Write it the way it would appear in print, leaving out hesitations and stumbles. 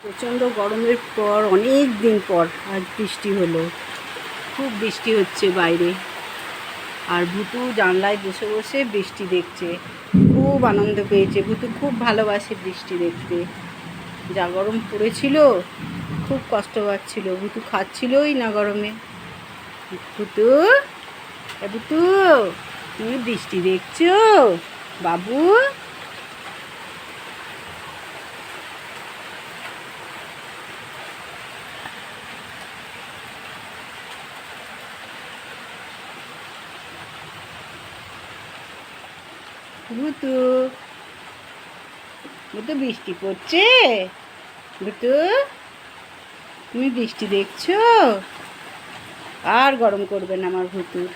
প্রচণ্ড গরমের পর অনেক দিন পর আজ বৃষ্টি হলো। খুব বৃষ্টি হচ্ছে বাইরে, আর ভুতু জানলায় বসে বসে বৃষ্টি দেখছে। খুব আনন্দ পেয়েছে। ভুতু খুব ভালোবাসে বৃষ্টি দেখতে। যা গরম পড়েছিল, খুব কষ্ট পাচ্ছিল। ভুতু খাচ্ছিলই না গরমে। ভুতু, ভুতু, তুমি বৃষ্টি দেখছো বাবু? ভুতু, ভুতু বৃষ্টি পড়ছে? ভুতু, তুমি বৃষ্টি দেখছো? আর গরম করবে না আমার ভুতুর।